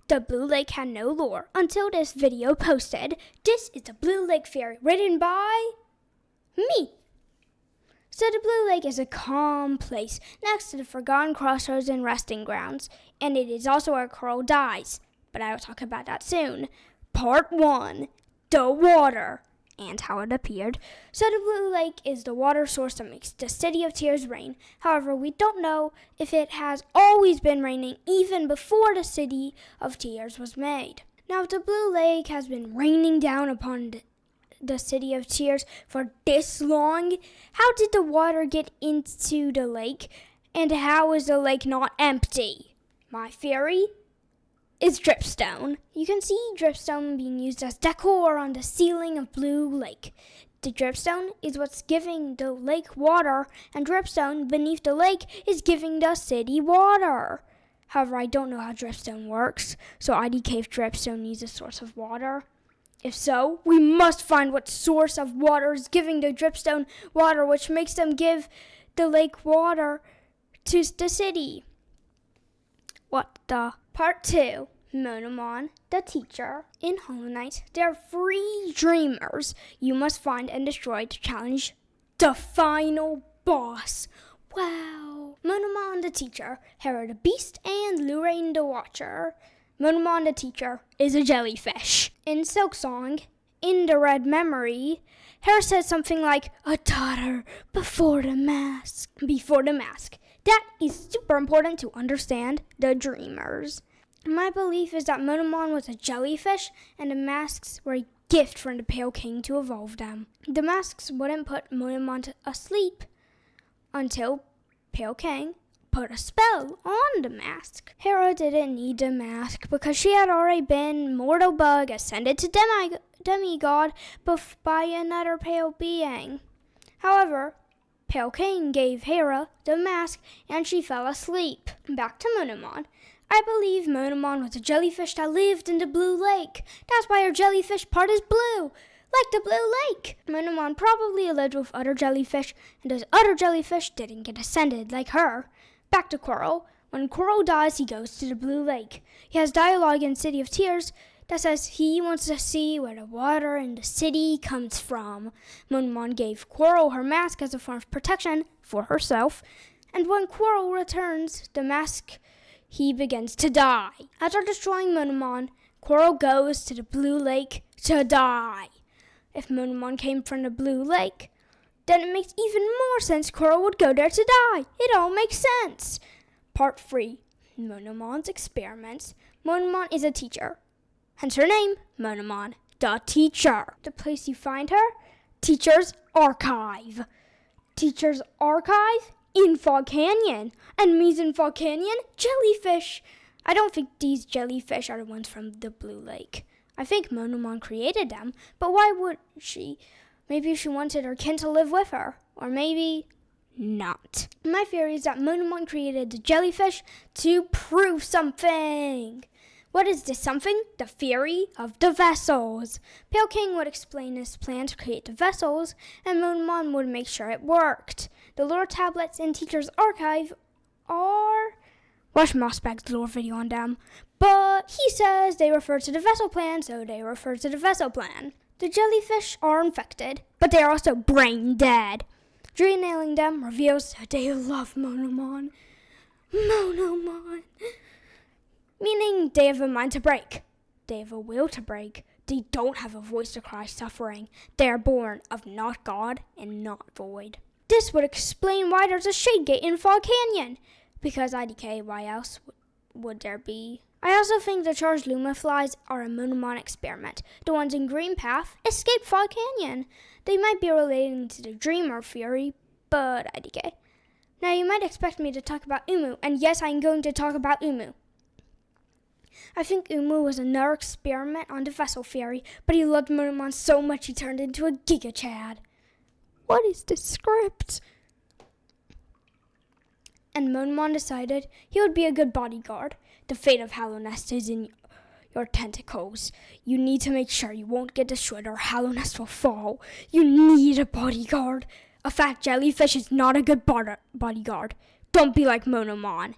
the Blue Lake had no lore until this video posted. This is the Blue Lake Fairy, written by me. So the Blue Lake is a calm place next to the forgotten crossroads and resting grounds, and it is also where Coral dies, but I will talk about that soon. Part 1, the water, and how it appeared. So the Blue Lake is the water source that makes the City of Tears rain. However, we don't know if it has always been raining even before the City of Tears was made. Now, if the Blue Lake has been raining down upon the City of Tears for this long, how did the water get into the lake, and how is the lake not empty? My theory is dripstone. You can see dripstone being used as decor on the ceiling of Blue Lake. The dripstone is what's giving the lake water, and dripstone beneath the lake is giving the city water. However, I don't know how dripstone works, so IDK if dripstone is a source of water. If so, we must find what source of water is giving the dripstone water, which makes them give the lake water to the city. What the? Part 2, Monomon, the teacher. In Hollow Knight, there are 3 dreamers you must find and destroy to challenge the final boss. Wow! Monomon, the teacher, Hera the beast, and Luraine the watcher. Monomon, the teacher, is a jellyfish. In Silksong, in the Red Memory, Hera says something like, "A daughter before the mask." Before the mask. That is super important to understand the dreamers. My belief is that Monomon was a jellyfish, and the masks were a gift from the Pale King to evolve them. The masks wouldn't put Monomon to asleep until Pale King put a spell on the mask. Hera didn't need the mask because she had already been mortal bug ascended to demigod by another pale being. However, Pale King gave Hera the mask and she fell asleep. Back to Monomon. I believe Monomon was a jellyfish that lived in the Blue Lake. That's why her jellyfish part is blue, like the Blue Lake. Monomon probably lived with other jellyfish, and those other jellyfish didn't get ascended like her. Back to Coral. When Coral dies, he goes to the Blue Lake. He has dialogue in City of Tears that says he wants to see where the water in the city comes from. Monomon gave Coral her mask as a form of protection for herself, and when Coral returns the mask, he begins to die. After destroying Monomon, Coral goes to the Blue Lake to die. If Monomon came from the Blue Lake, then it makes even more sense Coral would go there to die. It all makes sense. Part 3, Monomon's experiments. Monomon is a teacher, hence her name, Monomon, the teacher. The place you find her? Teacher's Archive. Teacher's Archive? In Fog Canyon. Enemies in Fog Canyon? Jellyfish. I don't think these jellyfish are the ones from the Blue Lake. I think Monomon created them, but why would she? Maybe she wanted her kin to live with her, or maybe not. My theory is that Monomon created the jellyfish to prove something. What is this something? The theory of the vessels. Pale King would explain his plan to create the vessels, and Monomon would make sure it worked. The lore tablets in Teacher's Archive are... Watch Mossbag's lore video on them. But he says they refer to the vessel plan, so they refer to the vessel plan. The jellyfish are infected, but they are also brain dead. Dream-nailing them reveals that they love Monomon. Monomon. Meaning they have a mind to break. They have a will to break. They don't have a voice to cry suffering. They are born of not God and not void. This would explain why there's a shade gate in Fog Canyon. Because IDK, why else would there be? I also think the charged Luma flies are a Monomon experiment. The ones in Green Path escaped Fog Canyon. They might be relating to the Dreamer theory, but IDK. Now you might expect me to talk about Umu, and yes, I'm going to talk about Umu. I think Umu was another experiment on the vessel theory, but he loved Monomon so much he turned into a Giga Chad. What is the script? And Monomon decided he would be a good bodyguard. The fate of Hollow Nest is in your tentacles. You need to make sure you won't get destroyed or Hollow Nest will fall. You need a bodyguard. A fat jellyfish is not a good bodyguard. Don't be like Monomon.